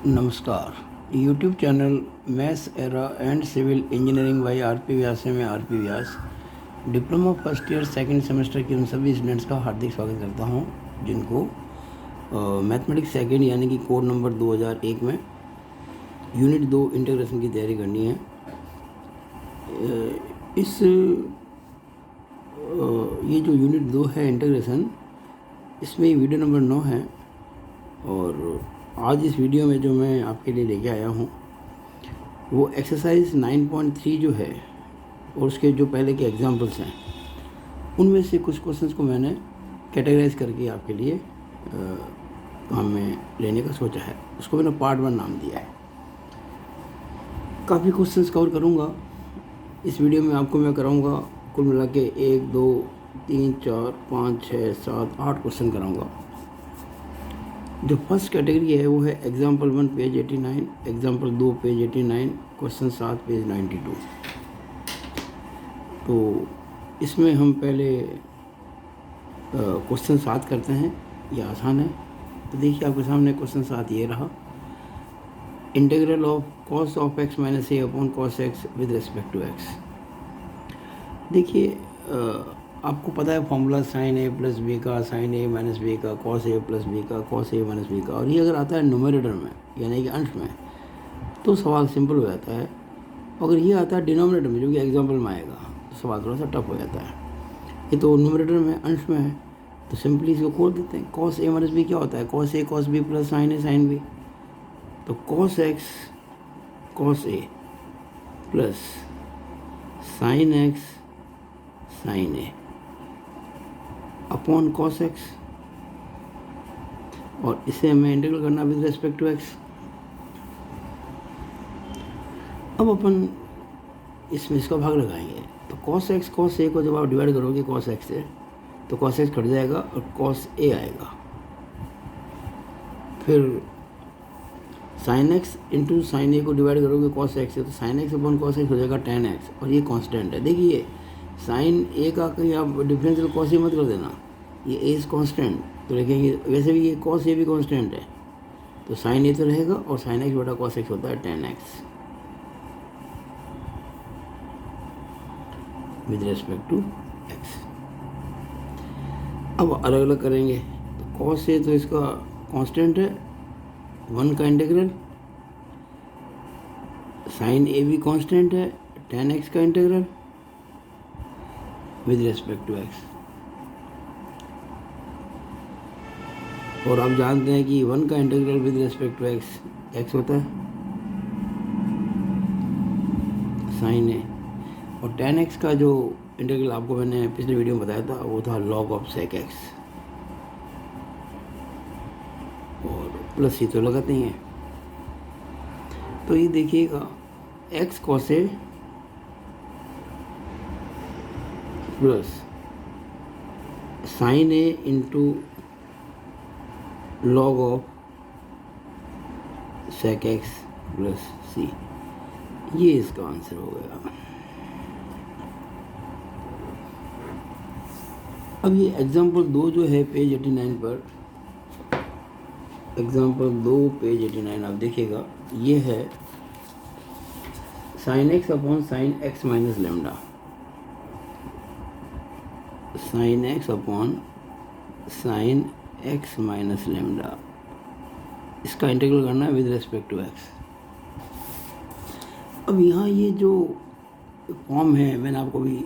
नमस्कार। YouTube channel maths era and civil engineering by R P. Vyas से मैं R P. Vyas diploma first year second semester के उन सभी स्टूडेंट्स का हार्दिक स्वागत करता हूं जिनको मैथमेटिक्स सेकंड यानी कि कोड नंबर 2001 में यूनिट 2 इंटीग्रेशन की तैयारी करनी है। ये जो यूनिट 2 है इंटीग्रेशन, इसमें वीडियो नंबर 9 है और आज इस वीडियो में जो मैं आपके लिए लेके आया हूँ वो एक्सरसाइज 9.3 जो है और उसके जो पहले के एग्जांपल्स हैं उनमें से कुछ क्वेश्चंस को मैंने कैटेगराइज करके आपके लिए काम में लेने का सोचा है। उसको मैंने पार्ट 1 नाम दिया है। काफ़ी क्वेश्चंस कवर करूँगा इस वीडियो में। आपको मैं कराऊँगा कुल मिला के 1 2 3 4 5 6 7 8 क्वेश्चन कराऊँगा। जो फर्स्ट कैटेगरी है वो है example 1 page 89, example 2 page 89, question 7 page 92। तो इसमें हम पहले क्वेश्चन 7 करते हैं। ये आसान है। तो देखिए आपके सामने क्वेश्चन 7 ये रहा। Integral of cos of x minus a upon cos x with respect to x. देखिए आपको पता है formula sine a plus B का, साइन ए माइनस बी का, कॉस ए प्लस बी का, कॉस ए माइनस बी का। और ये अगर आता है न्यूमरेटर में यानी कि अंश में तो सवाल सिंपल हो जाता है। अगर ये आता है डिनोमिनेटर में जो कि एग्जाम्पल में आएगा तो सवाल थोड़ा सा टफ हो जाता है। ये तो न्यूमरेटर में अंश में है तो सिंपली इसको खोल देते हैं। कॉस ए माइनस बी क्या होता है? Cos A cos B plus sine A sine B. तो cos x cos a plus sine x sign A upon cos x, और इसे हमें इंटीग्रल करना विद रिस्पेक्ट टू एक्स। अब अपन इसमें इसका भाग लगाएंगे। तो कॉस एक्स कॉस ए को जब आप डिवाइड करोगे कॉस एक्स से तो कॉस एक्स कट जाएगा और कॉस ए आएगा। फिर साइन एक्स इंटू साइन ए को डिवाइड करोगे कॉस एक्स से तो sign x upon cos x हो जाएगा टेन एक्स, और ये कांस्टेंट है। देखिए साइन ए का कहीं आप डिफरेंशियल कॉस ए मत कर देना, ये ए इज कांस्टेंट। तो लिखेंगे वैसे भी ये कॉस ए भी कांस्टेंट है तो साइन ए तो रहेगा और साइन एक्स बटा कॉस एक्स होता है tan x with respect to x. अब अलग अलग करेंगे। तो कॉस ए तो इसका कांस्टेंट है 1 का इंटीग्रल, साइन ए भी कांस्टेंट है 10x का integral with respect to x. और आप जानते हैं कि 1 का integral with respect to x x होता है साइन ए, और 10x का जो इंटीग्रल आपको मैंने पिछले वीडियो में बताया था वो था लॉग ऑफ सेक एक्स, और प्लस ही तो लगाते ही हैं। तो ये देखिएगा x cos a plus sine a into log of sec x plus c, ये इसका आंसर हो गया। अब ये एग्जाम्पल 2 जो है पेज 89 पर, एग्जाम्पल 2 पेज 89 आप देखिएगा ये है sine x upon sine x minus lambda, sign x upon sine x minus lambda. इसका इंटीग्रल करना है विद रिस्पेक्ट टू एक्स। अब यहाँ ये जो फॉर्म है मैंने आपको भी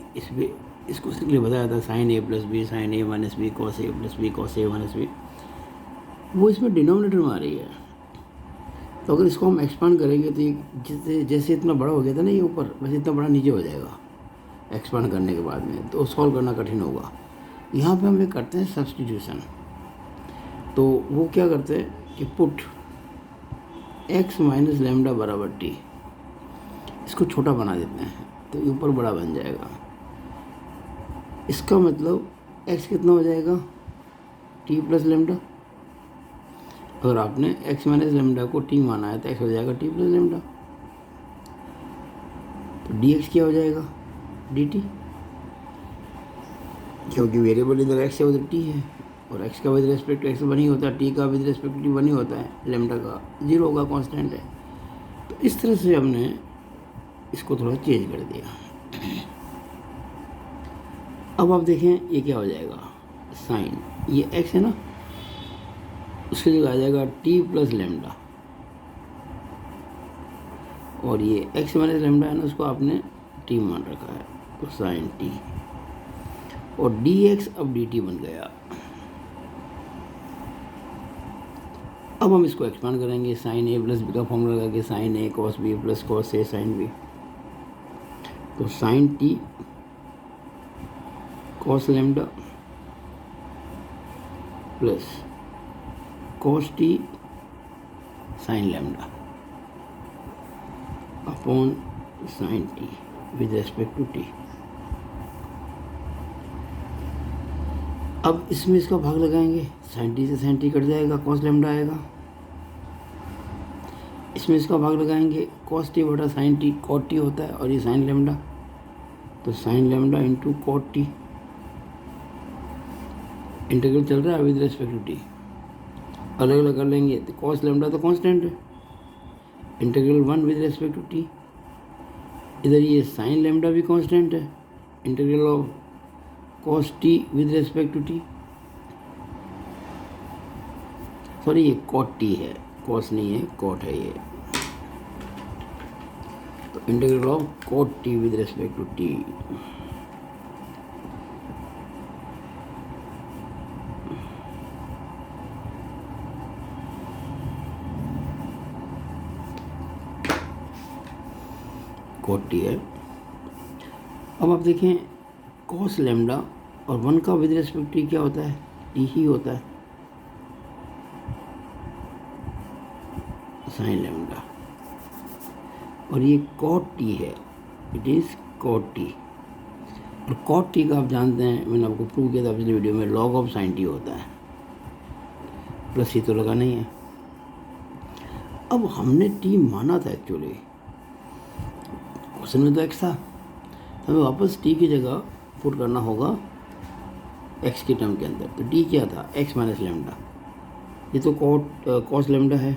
इसको इसलिए बताया था, sign a plus b sign a minus B cos a plus b cos a minus B, वो इसमें डिनोमिनेटर में आ रही है। तो अगर इसको हम एक्सपांड करेंगे तो ये जैसे इतना बड़ा हो गया था ना ये ऊपर, वैसे इतना बड़ा नीचे हो जाएगा एक्सपांड करने के बाद में, तो सॉल्व करना कठिन होगा। यहाँ पे हम ये करते हैं सब्स्टिट्यूशन। तो वो क्या करते हैं कि पुट x माइनस लेमडा बराबर टी, इसको छोटा बना देते हैं तो ये ऊपर बड़ा बन जाएगा। इसका मतलब x कितना हो जाएगा t प्लस लेमडा। अगर आपने x माइनस लेमडा को t माना है तो x हो जाएगा t प्लस लेमडा। तो dx क्या हो जाएगा dt, क्योंकि वेरिएबल इधर x है उधर t है। और x का विद रेस्पेक्ट टू एक्स 1 ही होता है, t का विद रेस्पेक्ट टू t 1 ही होता है, लेमडा का 0 होगा, कांस्टेंट है। तो इस तरह से हमने इसको थोड़ा चेंज कर दिया। अब आप देखें ये क्या हो जाएगा, साइन ये x है ना, उसकी जगह आ जाएगा t प्लस लेमडा, और ये x माइनस लेमडा है ना, उसको आपने t मान रखा है, तो साइन t, और dx अब dt बन गया। अब हम इसको एक्सपांड करेंगे, साइन a प्लस बी का फॉर्मूला लगा के, sine a cos b plus cos a sine b, तो sine t cos lambda plus cos t sine lambda upon sine t with respect to t। अब इसमें इसका भाग लगाएंगे, साइन t से साइन t कट जाएगा, कॉस लेमडा आएगा। इसमें इसका भाग लगाएंगे, कॉस t बटा साइन t कॉट t होता है, और ये साइन लेमडा, तो sine lambda into cot t, integral चल रहा है विद रेस्पेक्ट टू t, अलग अलग कर लेंगे तो कॉस लेमडा तो कांस्टेंट है, integral 1 with respect to t, इधर ये साइन लेमडा भी कांस्टेंट है, integral of cos t with respect to t, sorry ये कॉट t है, कॉस नहीं है, कॉट है ये, तो integral of cot t with respect to t, cot t है। अब आप देखें कॉस लेमडा और 1 का विद रेस्पेक्ट t क्या होता है, t ही होता है, साइन लेमडा, और ये कॉट t है, इट इज़ कॉट t, और कॉट t का आप जानते हैं, मैंने आपको प्रूव किया था पिछले वीडियो में, लॉग ऑफ साइन t होता है, प्लस ही तो लगा नहीं है। अब हमने t माना था एक्चुअली, क्वेश्चन में तो x था, तो हमें वापस t की जगह पुट करना होगा x के टर्म के अंदर, तो t क्या था, x माइनस लेमडा, ये तो कॉस लेमडा है,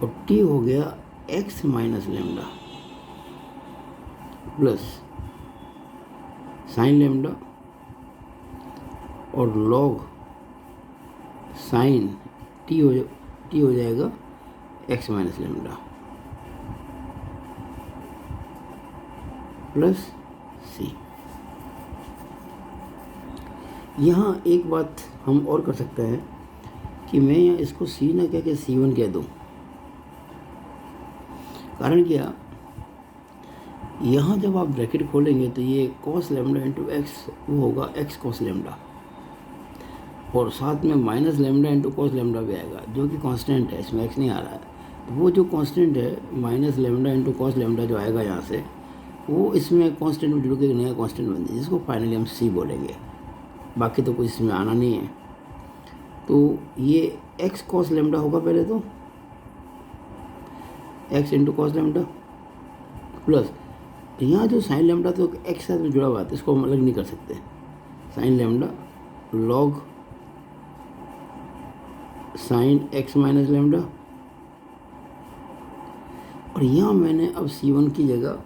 और t हो गया x minus lambda plus sign lambda और लॉग साइन t हो जाएगा x minus lambda plus c। यहाँ एक बात हम और कर सकते हैं कि मैं यहाँ इसको c ना कह के c1 कह दूँ, कारण क्या, यहाँ जब आप ब्रैकेट खोलेंगे तो ये कॉस लेमडा इंटू एक्स वो होगा x कॉस लेमडा, और साथ में minus lambda into cos lambda भी आएगा, जो कि कांस्टेंट है, इसमें x नहीं आ रहा है, तो वो जो कांस्टेंट है minus lambda into cos lambda जो आएगा यहाँ से, वो इसमें कांस्टेंट में जुड़ के नया कांस्टेंट बन जाए, जिसको फाइनली हम c बोलेंगे, बाकी तो कुछ इसमें आना नहीं है। तो ये x कॉस लेमडा होगा पहले, तो x into cos lambda plus यहाँ जो साइन लेमडा तो x साथ में जुड़ा हुआ है, इसको हम अलग नहीं कर सकते, sine lambda log sine x minus lambda, और यहाँ मैंने अब c1 की जगह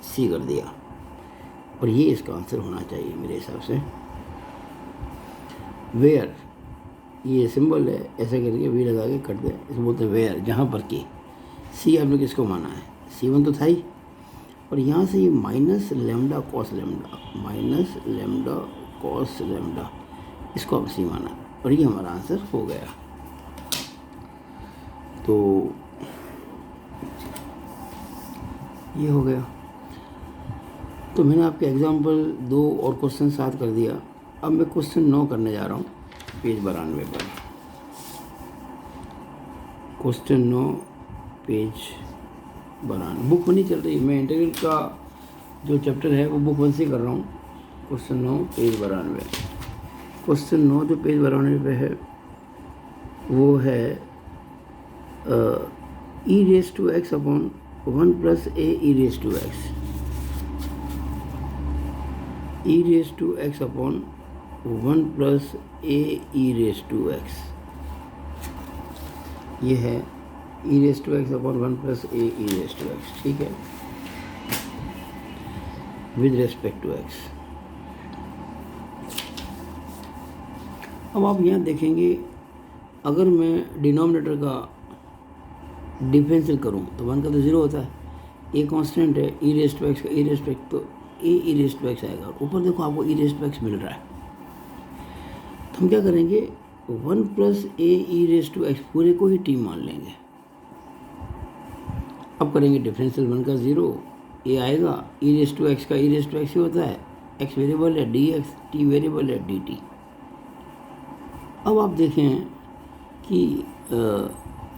c कर दिया, और ये इसका आंसर होना चाहिए मेरे हिसाब से। वेयर ये सिंबल है, ऐसे करके वी लगा के कट दे, इसको बोलते हैं वेयर, जहाँ पर कि c आपने किसको माना है, c1 तो था ही, और यहाँ से ये minus lambda cos lambda, minus lambda cos lambda, इसको अब c माना, और ये हमारा आंसर हो गया। तो ये हो गया। तो मैंने आपके एग्जाम्पल 2 और क्वेश्चन 7 कर दिया। अब मैं क्वेश्चन 9 करने जा रहा हूँ पेज 92 पर। क्वेश्चन 9 पेज 92, बुक 1 चल रही है, मैं इंटीग्रल का जो चैप्टर है वो बुक 1 से कर रहा हूँ। क्वेश्चन 9 पेज 92, क्वेश्चन 9 जो पेज 92 पे है वो है e raise to x upon 1 plus a e raise to x, e raise to x upon one plus a e raise to x, ये है e raise to x upon one plus a e raise to x, ठीक है, with respect to x. अब आप यहाँ देखेंगे, अगर मैं डिनोमिनेटर का डिफरेंशियल करूँ तो वन का तो ज़ीरो होता है, ए कांस्टेंट है, ई रेस टू एक्स का ई रेस टू एक्स, तो a e raise to x आएगा, ऊपर देखो आपको ई रेस टू एक्स मिल रहा है। तो हम क्या करेंगे, one plus a e raise to x पूरे को ही टी मान लेंगे। अब करेंगे डिफरेंशियल, वन का ज़ीरो, ए आएगा, ई रेस टू एक्स का ई रेस टू एक्स ही होता है, एक्स वेरिएबल है डी एक्स, टी वेरिएबल है डी टी। अब आप देखें कि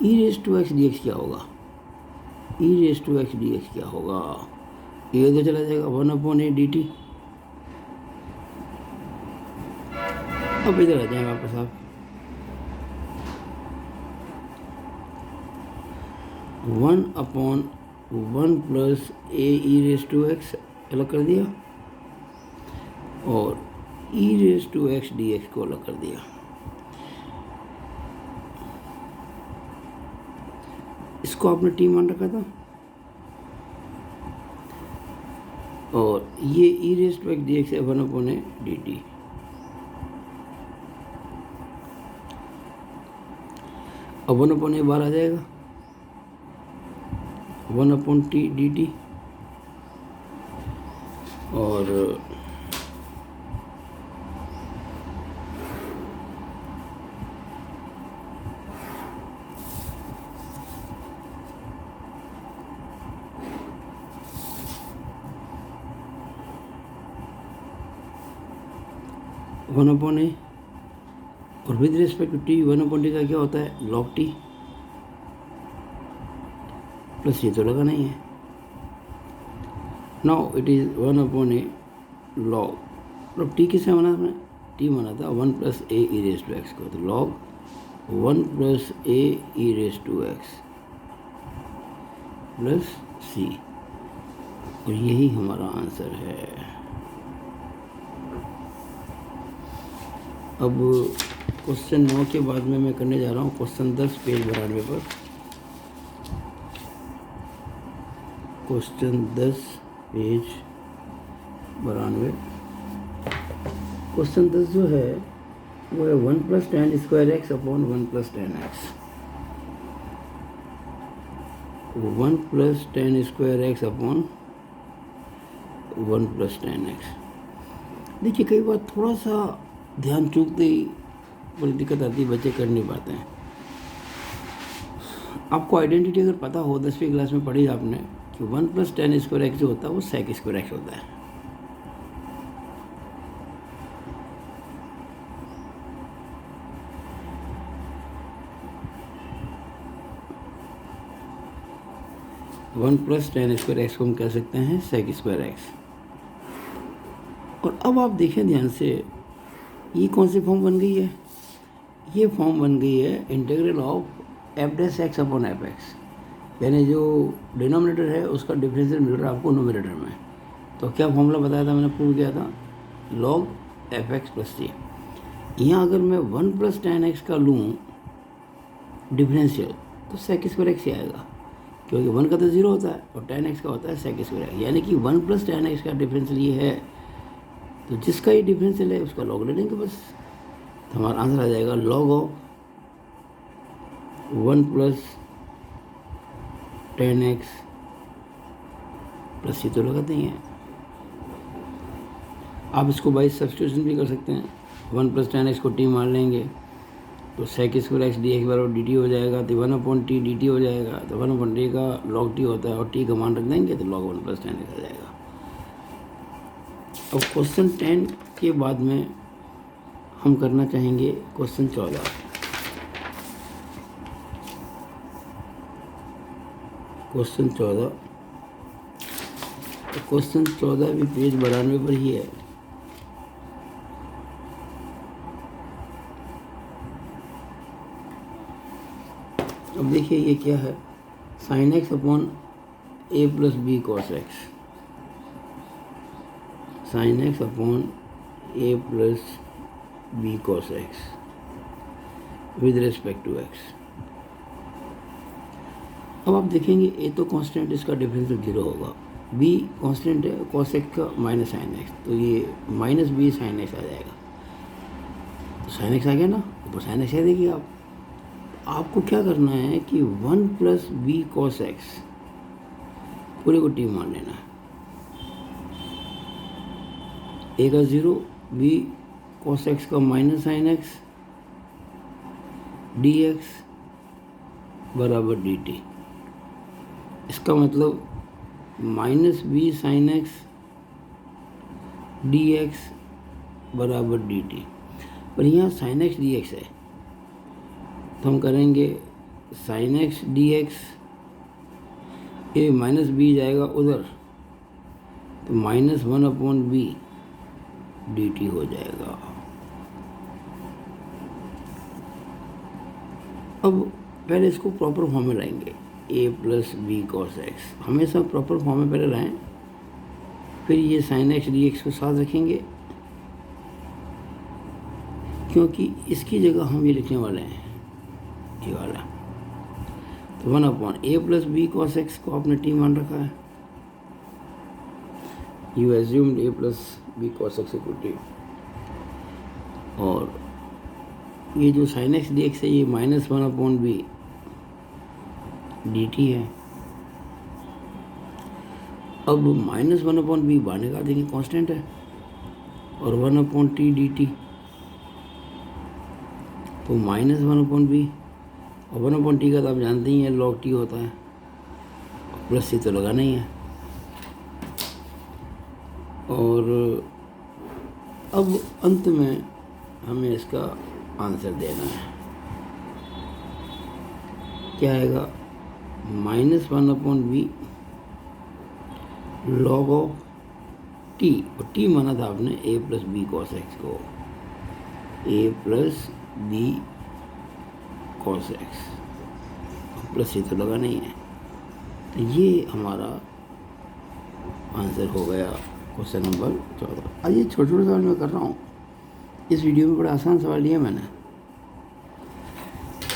e raise to x d x क्या होगा, e raise to x d x क्या होगा, ये तो चला जाएगा one upon a d t. अब इधर आ जाएंगे वापस आप, one upon one plus a e raise to x अलग कर दिया और e raise to x d x को अलग कर दिया। इसको आपने टी मान रखा था और ये e raise to x d x है one upon a d t. अब वन अपॉन ए बार आ जाएगा, one upon t d t, और वन अपॉन ए, और with respect to t one upon t का क्या होता है, लॉग टी, प्लस ये तो लगा नहीं है। Now it is one upon a log, मतलब टी किससे माना आपने, टी माना था one plus a e raise to x को, तो log one plus a e raise to x plus c, और यही हमारा आंसर है। अब क्वेश्चन 9 के बाद में मैं करने जा रहा हूँ क्वेश्चन 10 पेज 92 पर। Question 10 page 92। क्वेश्चन 10 जो है वो है one plus ten square x upon one plus tan x, one plus ten square x upon one plus tan x. देखिए कई बार थोड़ा सा ध्यान चूकते ही बड़ी दिक्कत आती है, बच्चे कर नहीं पाते हैं। आपको आइडेंटिटी अगर पता हो, 10वीं क्लास में पढ़ी आपने कि one plus ten square x जो होता है वो सेक स्क्वायर एक्स होता है। One plus ten square x को हम कह सकते हैं सेक स्क्वायर एक्स। और अब आप देखें ध्यान से, ये कौन सी फॉर्म बन गई है, ये फॉर्म बन गई है integral of F dash x upon F x, यानी जो डिनोमिनेटर है उसका डिफरेंशियल मिल रहा है आपको नोमिनेटर में। तो क्या फॉर्मूला बताया था, मैंने प्रूव किया था, लॉग एफ एक्स प्लस सी। यहाँ अगर मैं वन प्लस टेन एक्स का लूँ डिफरेंशियल तो सेक स्क्वायर एक्स ही आएगा, क्योंकि वन का तो ज़ीरो होता है और टेन एक्स का होता है सेक स्क्वायर एक्स, यानी कि वन प्लस टेन एक्स का डिफरेंशियल ये है, तो जिसका ये डिफरेंशियल है उसका लॉग ले लेंगे बस। तो हमारा आंसर आ जाएगा log of one plus tan x plus c, तो लगाते ही हैं। आप इसको बाई सब्स्टिट्यूशन भी कर सकते हैं, वन प्लस टेन एक्स को टी मान लेंगे तो sec square x d x बराबर डी टी हो जाएगा, तो one upon t d t हो जाएगा, तो वन अपॉन टी का लॉग टी होता है और टी का मान रख देंगे तो log one plus tan x आ जाएगा। अब क्वेश्चन 10 के बाद में हम करना चाहेंगे क्वेश्चन 14। क्वेश्चन 14, तो क्वेश्चन 14 भी पेज 92 पर ही है। अब देखिए ये क्या है, sine x upon a plus b cos x, sine x upon a plus b cos x with respect to x. अब आप देखेंगे ए तो कांस्टेंट, इसका डिफरेंशियल 0 होगा, बी कांस्टेंट है कॉस एक्स का माइनस साइन एक्स, तो ये माइनस बी साइन एक्स आ जाएगा। तो साइन एक्स आ गया ना, ऊपर साइन एक्स आ देगी। आपको क्या करना है कि 1 प्लस बी कॉस एक्स पूरे को टी मान लेना है। ए का 0, बी कॉस एक्स का minus sine x d x बराबर डी टी। इसका मतलब minus b sine x d x बराबर डी टी। पर यहाँ साइन एक्स डी एक्स है, तो हम करेंगे साइन एक्स डी एक्स, ये माइनस बी जाएगा उधर, तो माइनस 1/b डी टी हो जाएगा। अब पहले इसको प्रॉपर फॉर्म में लाएंगे, ए प्लस बी कॉस एक्स, हमेशा प्रॉपर फॉर्म में पहले लाएं, फिर ये साइन एक्स डी एक्स को साथ रखेंगे, क्योंकि इसकी जगह हम ये लिखने वाले हैं ये वाला। तो 1/a plus b cos x को आपने टी मान रखा है, you assumed a plus b cos x equal t, और ये जो साइन एक्स डी एक्स है ये माइनस 1/b डी टी है। अब माइनस 1/b बाहर निकाल देंगे, कांस्टेंट है, और 1/t डी टी, तो माइनस 1/b, और 1/t का तो आप जानते ही हैं log t होता है, प्लस सी तो लगाना ही है। और अब अंत में हमें इसका आंसर देना है, क्या आएगा, minus 1/b log of t, और टी माना था आपने a plus b cos x को, a plus b cos x, plus c तो लगा नहीं है। तो ये हमारा आंसर हो गया क्वेश्चन नंबर 14। आज ये छोटे छोटे सवाल मैं कर रहा हूँ, इस वीडियो में बड़ा आसान सवाल लिया मैंने,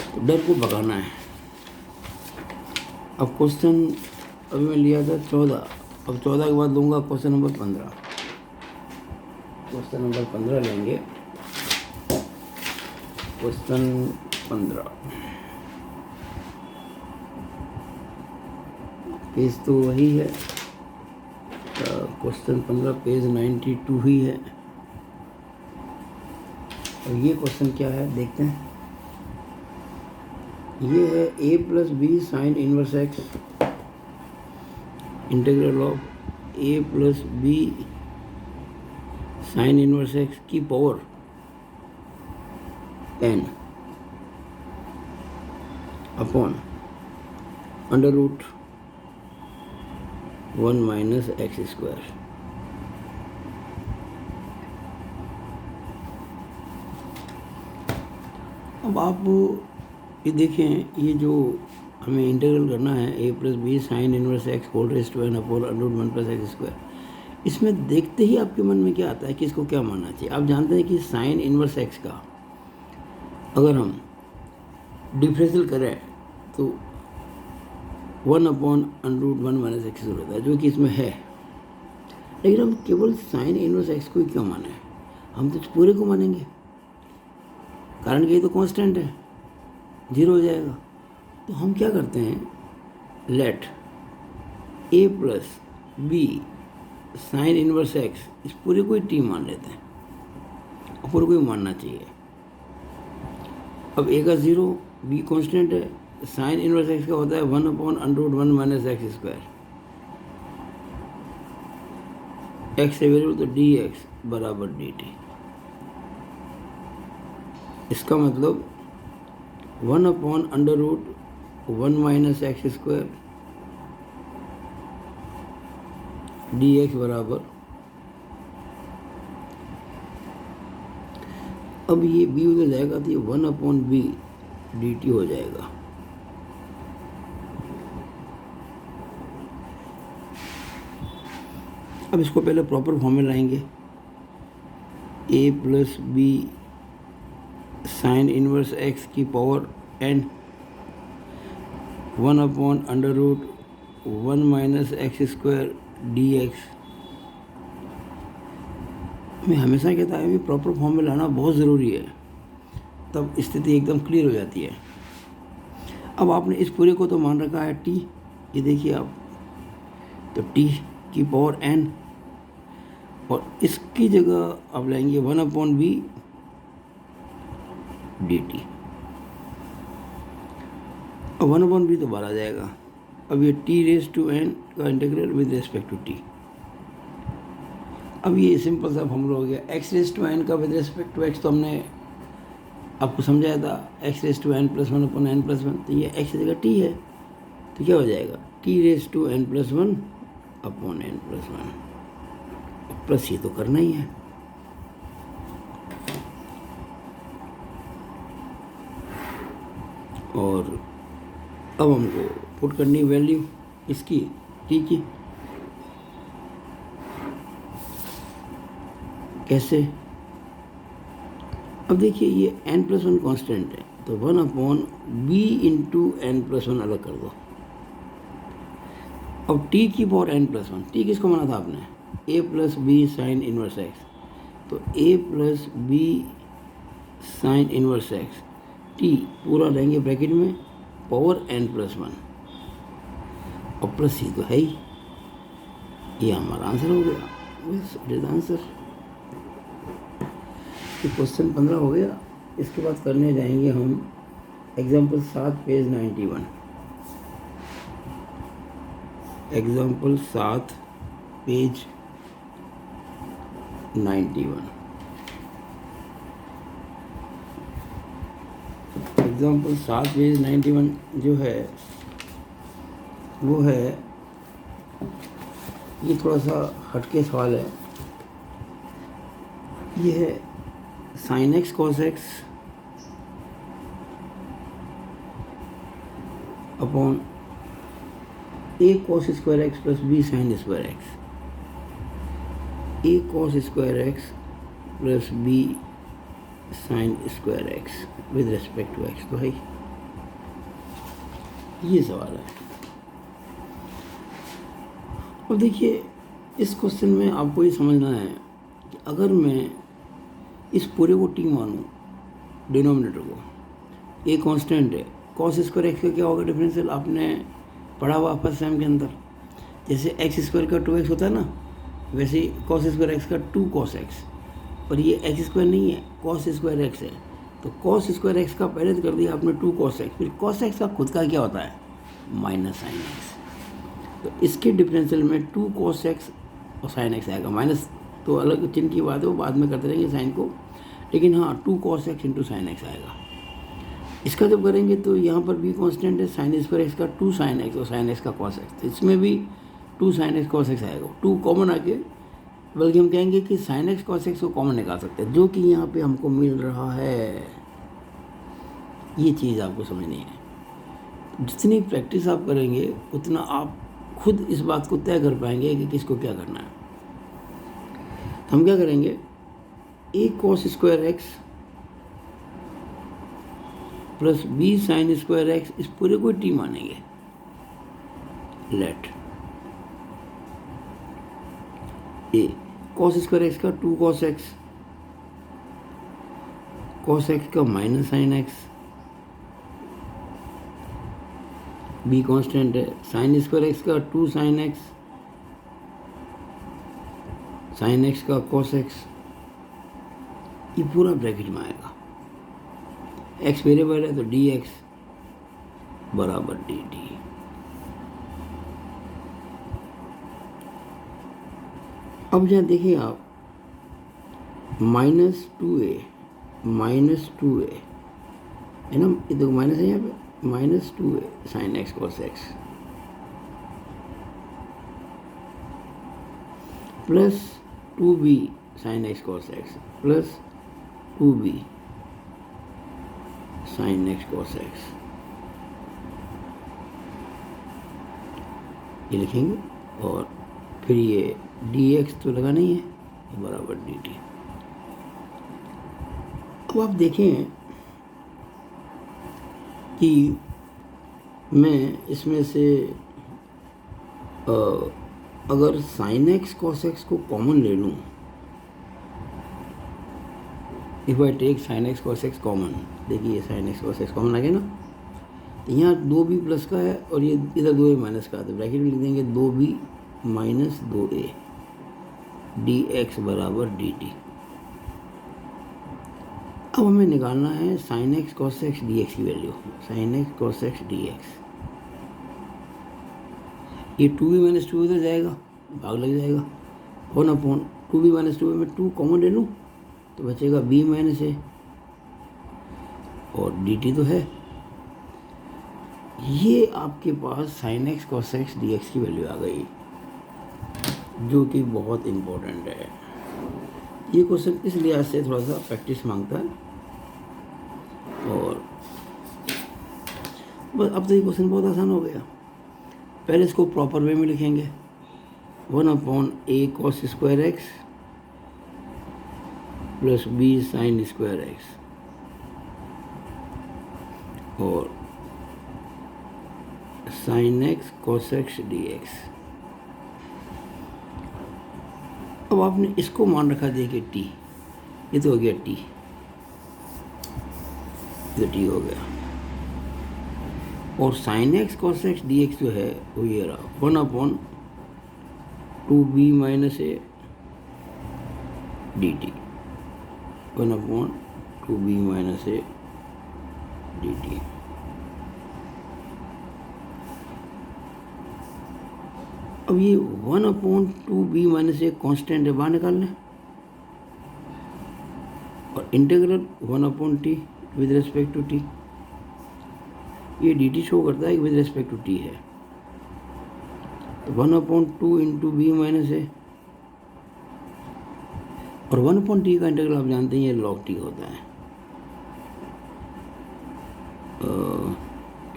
तो डर को भगाना है। अब क्वेश्चन अभी मैं लिया था 14, अब 14 के बाद लूँगा क्वेश्चन नंबर 15। क्वेश्चन नंबर 15 लेंगे, क्वेश्चन 15, पेज तो वही है, क्वेश्चन 15 पेज 92 ही है। और ये क्वेश्चन क्या है देखते हैं, ये है a plus b sine inverse x integral of a plus b sine inverse x की power n upon under root 1 minus x square. अब आप ये देखें, ये जो हमें इंटीग्रल करना है a plus b sine inverse x whole raise to n upon under root 1 plus x square, इसमें देखते ही आपके मन में क्या आता है कि इसको क्या मानना चाहिए। आप जानते हैं कि साइन इनवर्स एक्स का अगर हम डिफरेंशियल करें तो 1 upon under root 1 minus x होता है, जो कि इसमें है, लेकिन हम केवल साइन इनवर्स एक्स को ही क्यों माने, हम तो पूरे को मानेंगे, कारण कि ये तो कांस्टेंट है, 0 हो जाएगा। तो हम क्या करते हैं, let a plus b sine inverse x, इस पूरे को ही टी मान लेते हैं, और पूरे को ही मानना चाहिए। अब a का 0, b कांस्टेंट है, साइन इनवर्स एक्स का होता है 1 upon under root 1 minus x square, x variable तो डी एक्स बराबर डी टी। इसका मतलब 1 upon under root 1 minus x square d x बराबर, अब ये b उधर जाएगा तो ये 1 अपॉन बी डी टी हो जाएगा। अब इसको पहले प्रॉपर फॉर्म में लाएंगे, a plus b sine inverse x की power n 1/√1 minus x square d x. मैं हमेशा कहता है कि प्रॉपर फॉर्म में लाना बहुत ज़रूरी है, तब स्थिति एकदम क्लियर हो जाती है। अब आपने इस पूरे को तो मान रखा है t, ये देखिए आप, तो t की पावर n, और इसकी जगह आप लाएंगे 1/b dt। अब 1/b तो बाहर आ जाएगा। अब ये t⁻n का integral with respect to t। अब ये सिंपल सा फॉर्मूला हो गया। x⁻n का विद रिस्पेक्ट टू x तो हमने आपको समझाया था, x⁻n + 1/n+1, तो ये x की जगह t है, तो क्या हो जाएगा t⁻n+1/n+1, प्लस ये तो करना ही है। और अब हमको पुट करनी वैल्यू इसकी t की, कैसे? अब देखिए ये n+1 कांस्टेंट है, तो 1/b × n+1 अलग कर दो। अब t की पावर n+1, t किसको माना था आपने? a + b sine inverse x, तो a + b sine inverse x, t पूरा लेंगे ब्रैकेट में, पावर n+1, और प्लस ही तो है ही, ये हमारा आंसर हो गया। बस इट इज आंसर। क्वेश्चन 15 हो गया। इसके बाद करने जाएंगे हम example 7 page 91। Example 7 page 91। Example 7 page 91 जो है वो है, ये थोड़ा सा हटके सवाल है। ये है sine x cos x upon a cos square x plus b sine square x, a cos square x plus b sine square x with respect to x, तो है ये सवाल है। अब देखिए इस क्वेश्चन में आपको ये समझना है कि अगर मैं इस पूरे को t मानूं, डिनोमिनेटर को, a कांस्टेंट है, cos स्क्वायर एक्स का क्या होगा डिफरेंशियल, आपने पढ़ा हुआ फर्स्ट सेम के अंदर, जैसे एक्स स्क्वायर का 2x होता है ना, वैसे ही cos स्क्वायर एक्स का 2 cos x, पर ये एक्स स्क्वायर नहीं है, cos स्क्वायर एक्स है, तो cos स्क्वायर एक्स का पहले तो कर दिया आपने 2 cos x, फिर cos x का खुद का क्या होता है माइनस साइन एक्स, तो इसके डिफरेंशियल में 2 cos x और साइन एक्स आएगा। माइनस तो अलग चिन्ह की बात है, वो बाद में करते रहेंगे साइन को, लेकिन हाँ 2 cos x × साइन एक्स आएगा। इसका जब करेंगे तो यहाँ पर भी कांस्टेंट है, साइन स्क्वायर एक्स का 2 sin x और साइन एक्स का cos x, तो इसमें भी 2 sin x cos x आएगा, 2 कॉमन आके, बल्कि हम कहेंगे कि साइन एक्स cos x को कॉमन निकाल सकते हैं, जो कि यहाँ पे हमको मिल रहा है। ये चीज़ आपको समझनी है। जितनी प्रैक्टिस आप करेंगे उतना आप खुद इस बात को तय कर पाएंगे कि किसको क्या करना है। हम क्या करेंगे, a cos square x plus b sine square x, इस पूरे को t मानेंगे। Let a cos square x का 2 cos x, cos x का minus sine x, b constant है, साइन स्क्वायर एक्स का 2 sin x, साइन एक्स का cos x, ये पूरा ब्रैकेट में आएगा। x वेरिएबल है तो dx बराबर dt। अब जहाँ देखिए आप -2a है ना, ये देखो माइनस है यहाँ पे, -2a sine x cos x plus 2b sine x cos x plus 2b sine x cos x, ये लिखेंगे, और फिर ये dx तो लगा नहीं है, बराबर dt। अब आप देखें कि मैं इसमें से अगर साइन एक्स कॉस एक्स को कॉमन ले लूँ, if I take sine x cos x common, देखिए sine x cos x common आ गया ना, तो यहाँ 2b प्लस का है और ये इधर 2a माइनस का है, तो ब्रैकेट में लिख देंगे 2b माइनस 2a dx बराबर dt। अब हमें निकालना है sine x cos x dx की value, sign x cos x dx। ये 2b माइनस 2 इधर जाएगा, भाग लग जाएगा, 1 2b माइनस 2 में 2 कॉमन ले लूँ तो बचेगा b माइनस a और dt तो है। ये आपके पास sine x cos x dx की वैल्यू आ गई, जो कि बहुत इम्पोर्टेंट है। ये क्वेश्चन इस लिहाज से थोड़ा सा प्रैक्टिस मांगता है, और बस अब तो ये क्वेश्चन बहुत आसान हो गया। पहले इसको प्रॉपर वे में लिखेंगे, 1/a cos square x plus b sine square x और sine x cos x dx। अब आपने इसको मान रखा देखिए t, ये तो हो गया t, तो t हो गया, और sine x cos x dx जो है वो ये रहा 1/2b minus a dt, 1/2b minus a dt। अब ये 1/2b माइनस ए कॉन्स्टेंट है, बाहर निकाल लें, और integral 1/t with respect to t, ये dt शो करता है कि विद रिस्पेक्ट टू t है, तो 1/2 इंटू बी माइनस ए, और 1/t का इंटीग्रल आप जानते हैं ये log t होता है।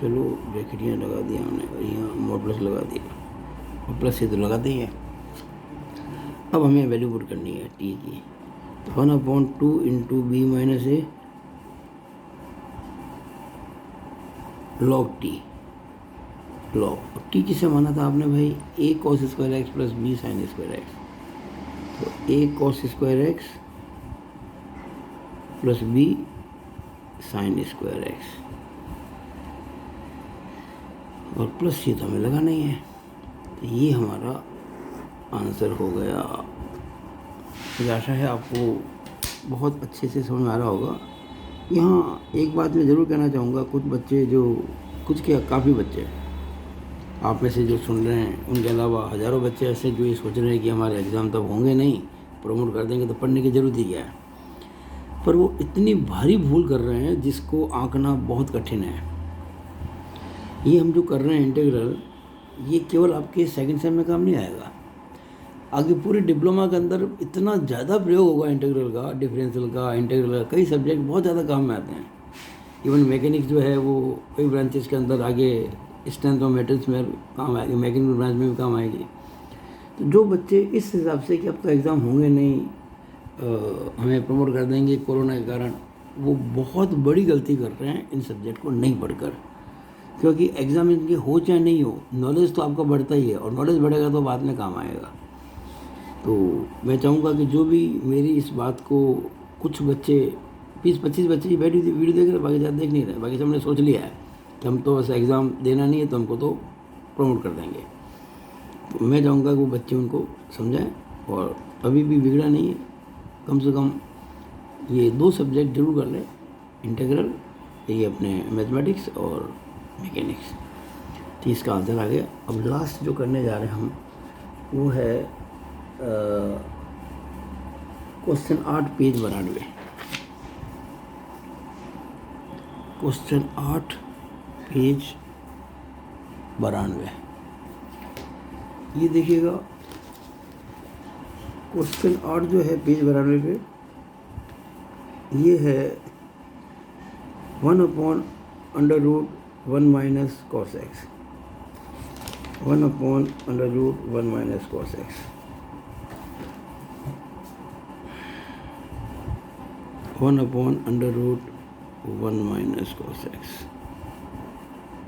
चलो ब्रैकेट यहाँ लगा दिया हमने, और यहाँ मोड प्लस लगा दिया, और प्लस से तो लगाते ही है। अब हमें वैल्यू पुट करनी है t की, तो 1/2 इंटू बी माइनस ए log t, log t किसे माना था आपने भाई, a cos square x plus b sine square x, तो a cos square x plus b sine square x, और प्लस ये तो हमें लगाना ही है, तो ये हमारा आंसर हो गया। मुझे आशा है आपको बहुत अच्छे से समझ में आ रहा होगा। यहाँ एक बात मैं ज़रूर कहना चाहूँगा, कुछ बच्चे जो काफ़ी बच्चे आप में से जो सुन रहे हैं, उनके अलावा हज़ारों बच्चे ऐसे जो ये सोच रहे हैं कि हमारे एग्ज़ाम तब होंगे नहीं, प्रमोट कर देंगे तो पढ़ने की ज़रूरत ही क्या है, पर वो इतनी भारी भूल कर रहे हैं जिसको आंकना बहुत कठिन है। ये हम जो कर रहे हैं इंटीग्रल, ये केवल आपके सेकंड सेम में काम नहीं आएगा, आगे पूरे डिप्लोमा के अंदर इतना ज़्यादा प्रयोग होगा इंटीग्रल का, डिफरेंशियल का, इंटीग्रल का, कई सब्जेक्ट बहुत ज़्यादा काम में आते हैं। इवन मैकेनिक्स जो है वो कई ब्रांचेस के अंदर आगे स्ट्रेंथ ऑफ मेटल्स में काम आएगी, मैकेनिकल ब्रांच में भी काम आएगी। तो जो बच्चे इस हिसाब से कि अब तो एग्ज़ाम होंगे नहीं, हमें प्रमोट कर देंगे कोरोना के कारण, वो बहुत बड़ी गलती कर रहे हैं इन सब्जेक्ट को नहीं पढ़कर, क्योंकि एग्ज़ाम इनके हो चाहे नहीं हो, नॉलेज तो आपका बढ़ता ही है, और नॉलेज बढ़ेगा तो बाद में काम आएगा। तो मैं चाहूँगा कि जो भी मेरी इस बात को, कुछ बच्चे 20-25 बच्चे ही बैठी वीडियो देख रहे, बाकी ज़्यादा देख नहीं रहे, बाकी सबने सोच लिया है कि हम तो बस एग्ज़ाम देना नहीं है तो हमको तो प्रमोट कर देंगे। तो मैं चाहूँगा कि वो बच्चे उनको समझाएं, और अभी भी बिगड़ा नहीं है, कम से कम ये 2 सब्जेक्ट जरूर कर लें, इंटीग्रल, ये अपने मैथमेटिक्स और मैकेनिक्स। तो इसका आंसर आ गया। अब लास्ट जो करने जा रहे हैं हम, वो है क्वेश्चन 8 पेज 92, क्वेश्चन 8 पेज 92। ये देखिएगा, क्वेश्चन 8 जो है पेज 92 पे, ये है 1/√1 minus cos x, 1/√1 minus cos x, 1/√1 minus cos x.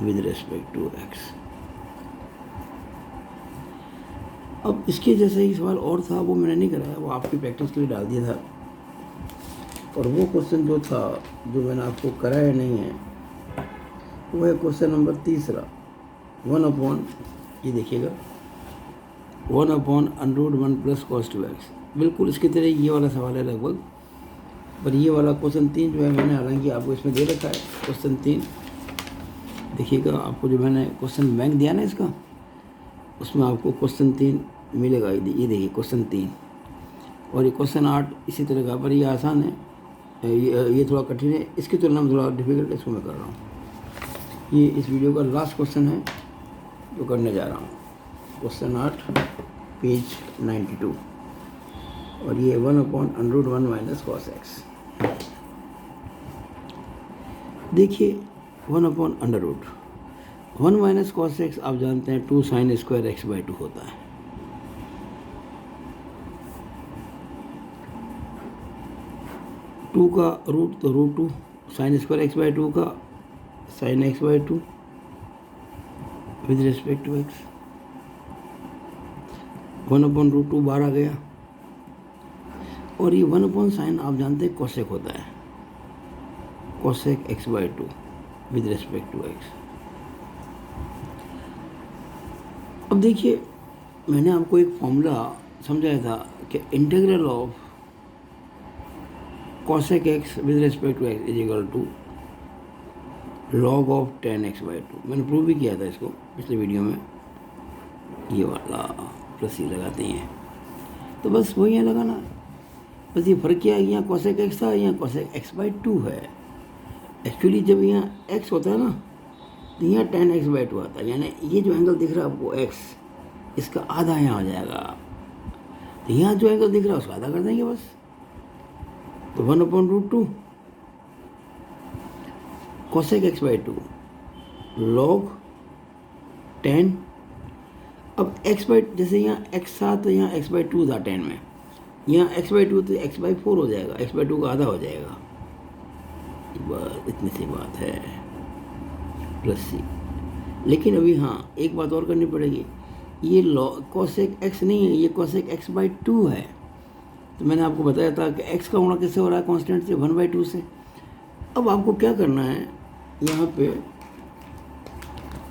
With respect to x. अब इसके जैसे ही सवाल और था, वो मैंने नहीं कराया, वो आपकी प्रैक्टिस के लिए डाल दिया था। और वो क्वेश्चन जो था, जो मैंने आपको कराया नहीं है, वो है क्वेश्चन नंबर 3, 1/, ये देखिएगा, 1/√1 + cos 2x। बिल्कुल इसकी तरह ये वाला सवाल है लगभग, पर ये वाला क्वेश्चन 3 जो है मैंने हालांकि आपको इसमें दे रखा है। क्वेश्चन 3 देखिएगा, आपको जो मैंने क्वेश्चन बैंक दिया ना इसका, उसमें आपको क्वेश्चन 3 मिलेगा। ये देखिए क्वेश्चन 3, और ये क्वेश्चन 8 इसी तरह का, पर ये आसान है, ये थोड़ा कठिन है, इसकी तुलना में थोड़ा डिफिकल्ट है, इसको मैं कर रहा हूँ। ये इस वीडियो का लास्ट क्वेश्चन है जो करने जा रहा हूँ, क्वेश्चन 8 पेज 92, और ये 1/√1 - cos x। देखिए 1/√1 - cos x आप जानते हैं 2 sin स्क्वायर x/2 होता है। टू का रूट तो √2 sin स्क्वायर x/2 का sin x/2 with respect to x। 1/√2 बाहर आ गया, और ये 1/sin आप जानते हैं कोसेक होता है, cosec x/2 with respect to x। अब देखिए मैंने आपको एक फॉर्मूला समझाया था कि integral of cosec x with respect to x = log of tan x/2। मैंने प्रूव भी किया था इसको पिछले वीडियो में, ये वाला प्लस ही लगाते हैं, तो बस वही है लगाना। बस ये फ़र्क क्या है, यहाँ कोसेक x था, यहाँ कोसेक x/2 है। एक्चुअली जब यहाँ x होता है ना, तो यहाँ tan x/2 आता है, यानी ये जो एंगल दिख रहा है आपको x, इसका आधा यहाँ हो जाएगा। तो यहाँ जो एंगल दिख रहा है उसका आधा कर देंगे बस, तो 1/√2 कोसेक x/2 log tan। अब जैसे यहाँ x था तो यहाँ x/2 था tan में, यहाँ x/2 तो x/4 हो जाएगा, x/2 का आधा हो जाएगा। बस इतनी सी बात है, +c। लेकिन अभी हाँ एक बात और करनी पड़ेगी, ये कोसेक x नहीं है, ये कोसेक x/2 है। तो मैंने आपको बताया था कि x का गुणा किससे हो रहा है, कांस्टेंट से, 1/2 से। अब आपको क्या करना है यहाँ पे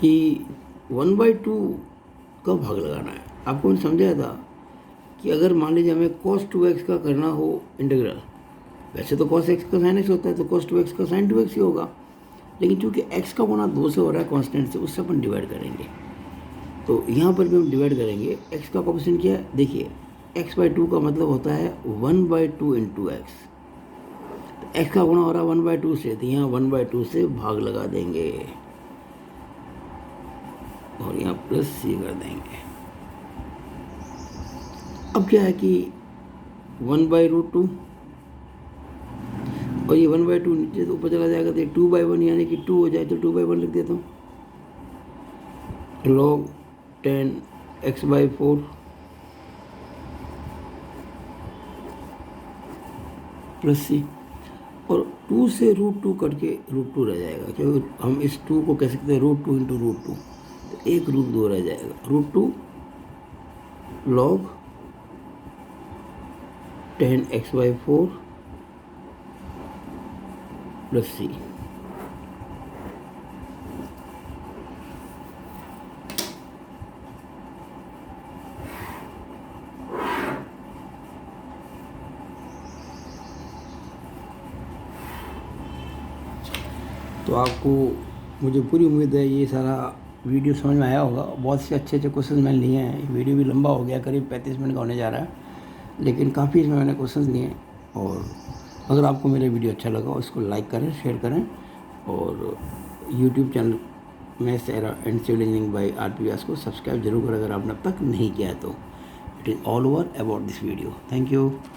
कि 1/2 का भाग लगाना है। आपको मैंने समझाया था कि अगर मान लीजिए हमें cos 2x का करना हो इंटीग्रल, वैसे तो cos x का sin x होता है, तो cos 2x का sin 2x ही होगा, लेकिन चूंकि x का गुणा 2 से हो रहा है कांस्टेंट से, उससे अपन डिवाइड करेंगे। तो यहाँ पर भी हम डिवाइड करेंगे। x का कोएफिशिएंट क्या है, देखिए x/2 का मतलब होता है 1/2 × x। x का गुणा हो रहा है 1/2 से, तो यहाँ 1/2 से भाग लगा देंगे और यहाँ +c कर देंगे। अब क्या है कि 1/√2 और ये 1/2 नीचे तो ऊपर चला जाएगा, तो 2/1 यानी कि 2 हो जाए, तो 2/1 लिख देता हूँ। log tan x/4 +c, और 2 से √2 कट के √2 रह जाएगा, क्योंकि हम इस 2 को कह सकते हैं √2 × √2, तो एक √2 रह जाएगा। √2 log tan x/4 +c। तो आपको, मुझे पूरी उम्मीद है ये सारा वीडियो समझ में आया होगा। बहुत से अच्छे अच्छे क्वेश्चन मैंने लिए हैं। वीडियो भी लंबा हो गया, करीब 35 मिनट का होने जा रहा है, लेकिन काफ़ी इसमें मैंने क्वेश्चन लिए। और अगर आपको मेरा वीडियो अच्छा लगा उसको लाइक करें, शेयर करें, और YouTube channel maths era and civil engineering by RP Vyas को सब्सक्राइब जरूर करें अगर आपने अब तक नहीं किया है तो। It is all over about this video. Thank you.